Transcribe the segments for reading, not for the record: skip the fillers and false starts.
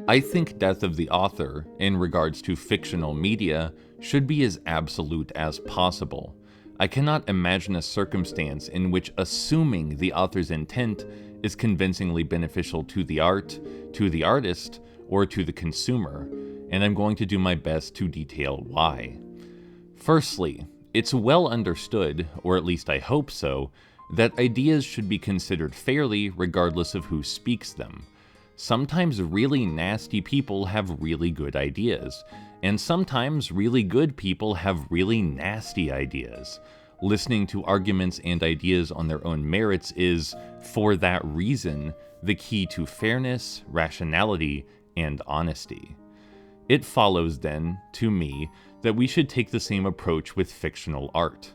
I think death of the author, in regards to fictional media, should be as absolute as possible. I cannot imagine a circumstance in which assuming the author's intent is convincingly beneficial to the art, to the artist, or to the consumer, and I'm going to do my best to detail why. Firstly, it's well understood, or at least I hope so, that ideas should be considered fairly regardless of who speaks them. Sometimes really nasty people have really good ideas, and sometimes really good people have really nasty ideas. Listening to arguments and ideas on their own merits is, for that reason, the key to fairness, rationality, and honesty. It follows then, to me, that we should take the same approach with fictional art.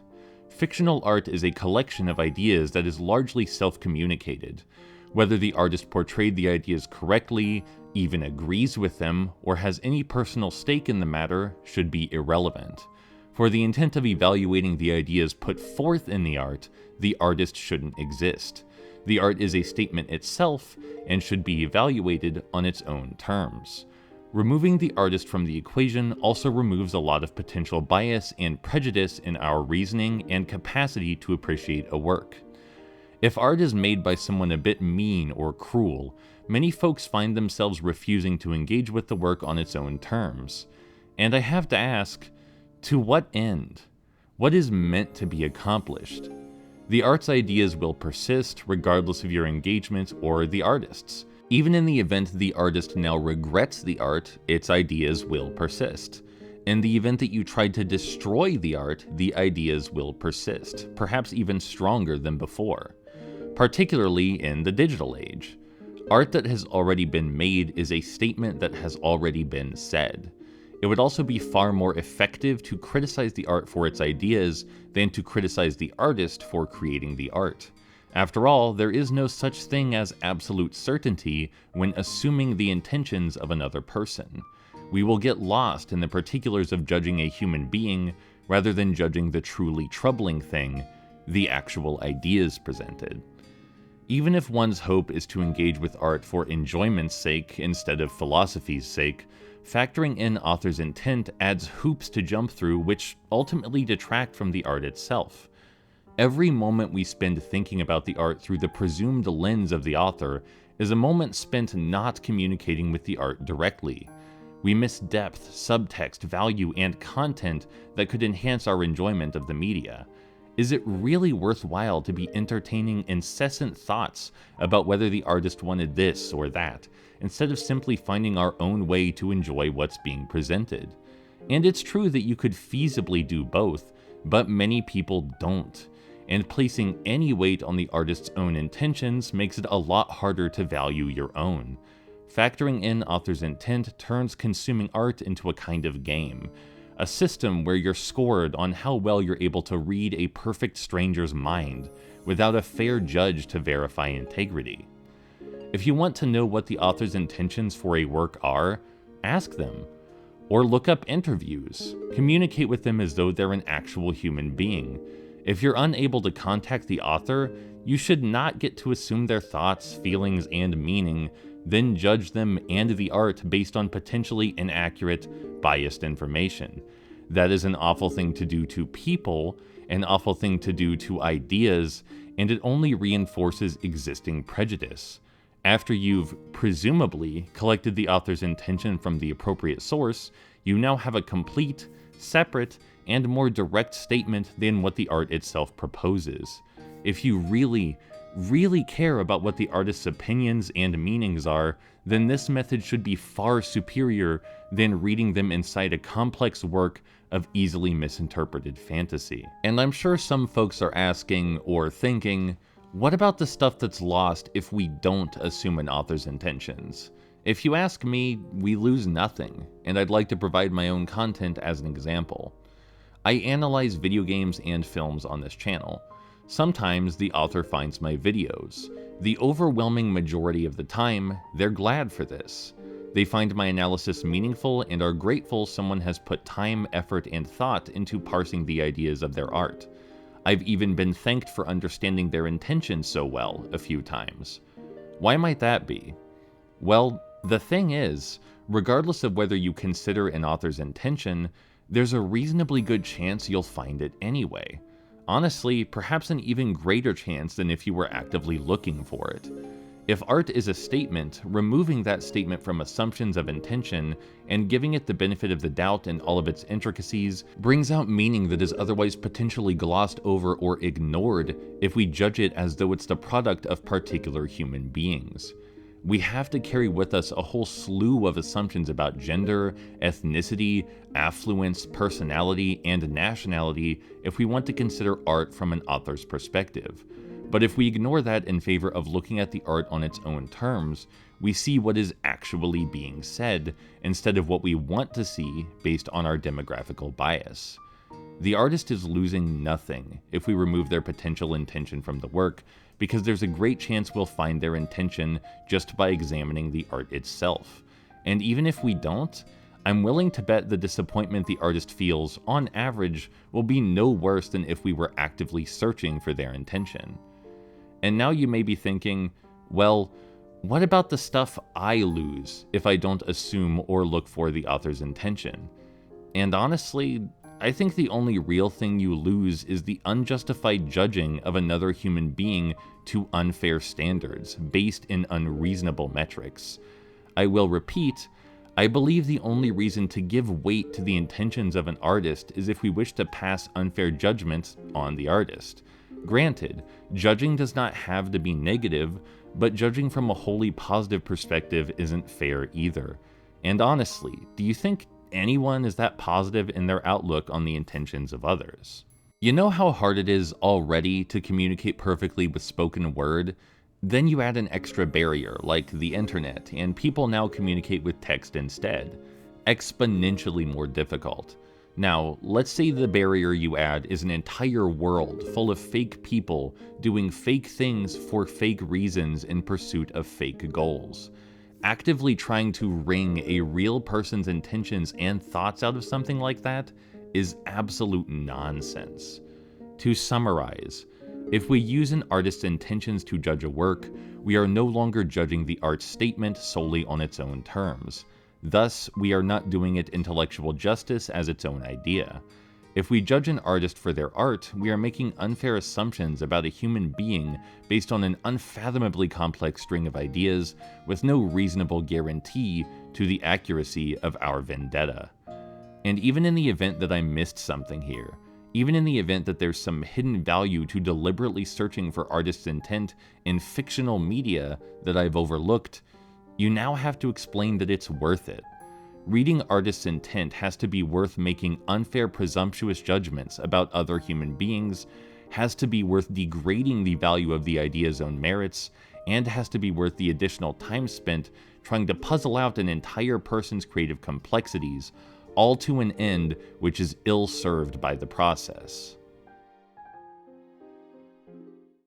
Fictional art is a collection of ideas that is largely self-communicated. Whether the artist portrayed the ideas correctly, even agrees with them, or has any personal stake in the matter should be irrelevant. For the intent of evaluating the ideas put forth in the artist shouldn't exist. The art is a statement itself and should be evaluated on its own terms. Removing the artist from the equation also removes a lot of potential bias and prejudice in our reasoning and capacity to appreciate a work. If art is made by someone a bit mean or cruel, many folks find themselves refusing to engage with the work on its own terms. And I have to ask, to what end? What is meant to be accomplished? The art's ideas will persist regardless of your engagement or the artist's. Even in the event the artist now regrets the art, its ideas will persist. In the event that you tried to destroy the art, the ideas will persist, perhaps even stronger than before. Particularly in the digital age. Art that has already been made is a statement that has already been said. It would also be far more effective to criticize the art for its ideas than to criticize the artist for creating the art. After all, there is no such thing as absolute certainty when assuming the intentions of another person. We will get lost in the particulars of judging a human being rather than judging the truly troubling thing, the actual ideas presented. Even if one's hope is to engage with art for enjoyment's sake instead of philosophy's sake, factoring in author's intent adds hoops to jump through which ultimately detract from the art itself. Every moment we spend thinking about the art through the presumed lens of the author is a moment spent not communicating with the art directly. We miss depth, subtext, value, and content that could enhance our enjoyment of the media. Is it really worthwhile to be entertaining incessant thoughts about whether the artist wanted this or that, instead of simply finding our own way to enjoy what's being presented? And it's true that you could feasibly do both, but many people don't. And placing any weight on the artist's own intentions makes it a lot harder to value your own. Factoring in author's intent turns consuming art into a kind of game, a system where you're scored on how well you're able to read a perfect stranger's mind without a fair judge to verify integrity. If you want to know what the author's intentions for a work are, ask them. Or look up interviews. Communicate with them as though they're an actual human being. If you're unable to contact the author, you should not get to assume their thoughts, feelings, and meaning, then judge them and the art based on potentially inaccurate, biased information. That is an awful thing to do to people, an awful thing to do to ideas, and it only reinforces existing prejudice. After you've, presumably, collected the author's intention from the appropriate source, you now have a complete, separate, and more direct statement than what the art itself proposes. If you really care about what the artist's opinions and meanings are, then this method should be far superior than reading them inside a complex work of easily misinterpreted fantasy. And I'm sure some folks are asking or thinking, what about the stuff that's lost if we don't assume an author's intentions? If you ask me, we lose nothing, and I'd like to provide my own content as an example. I analyze video games and films on this channel. Sometimes the author finds my videos. The overwhelming majority of the time, they're glad for this. They find my analysis meaningful and are grateful someone has put time, effort, and thought into parsing the ideas of their art. I've even been thanked for understanding their intentions so well a few times. Why might that be? Well, The thing is, regardless of whether you consider an author's intention, there's a reasonably good chance you'll find it anyway. Honestly, perhaps an even greater chance than if you were actively looking for it. If art is a statement, removing that statement from assumptions of intention and giving it the benefit of the doubt in all of its intricacies brings out meaning that is otherwise potentially glossed over or ignored if we judge it as though it's the product of particular human beings. We have to carry with us a whole slew of assumptions about gender, ethnicity, affluence, personality, and nationality if we want to consider art from an author's perspective. But if we ignore that in favor of looking at the art on its own terms, we see what is actually being said, instead of what we want to see based on our demographical bias. The artist is losing nothing if we remove their potential intention from the work, because there's a great chance we'll find their intention just by examining the art itself. And even if we don't, I'm willing to bet the disappointment the artist feels, on average, will be no worse than if we were actively searching for their intention. And now you may be thinking, well, what about the stuff I lose if I don't assume or look for the author's intention? And honestly, I think the only real thing you lose is the unjustified judging of another human being to unfair standards, based in unreasonable metrics. I will repeat, I believe the only reason to give weight to the intentions of an artist is if we wish to pass unfair judgments on the artist. Granted, judging does not have to be negative, but judging from a wholly positive perspective isn't fair either. And honestly, do you think anyone is that positive in their outlook on the intentions of others? You know how hard it is already to communicate perfectly with spoken word? Then you add an extra barrier, like the internet, and people now communicate with text instead. Exponentially more difficult. Now, let's say the barrier you add is an entire world full of fake people doing fake things for fake reasons in pursuit of fake goals. Actively trying to wring a real person's intentions and thoughts out of something like that is absolute nonsense. To summarize, if we use an artist's intentions to judge a work, we are no longer judging the art's statement solely on its own terms. Thus, we are not doing it intellectual justice as its own idea. If we judge an artist for their art, we are making unfair assumptions about a human being based on an unfathomably complex string of ideas with no reasonable guarantee to the accuracy of our vendetta. And even in the event that I missed something here, even in the event that there's some hidden value to deliberately searching for artists' intent in fictional media that I've overlooked, you now have to explain that it's worth it. Reading artists' intent has to be worth making unfair, presumptuous judgments about other human beings, has to be worth degrading the value of the idea's own merits, and has to be worth the additional time spent trying to puzzle out an entire person's creative complexities, all to an end which is ill-served by the process.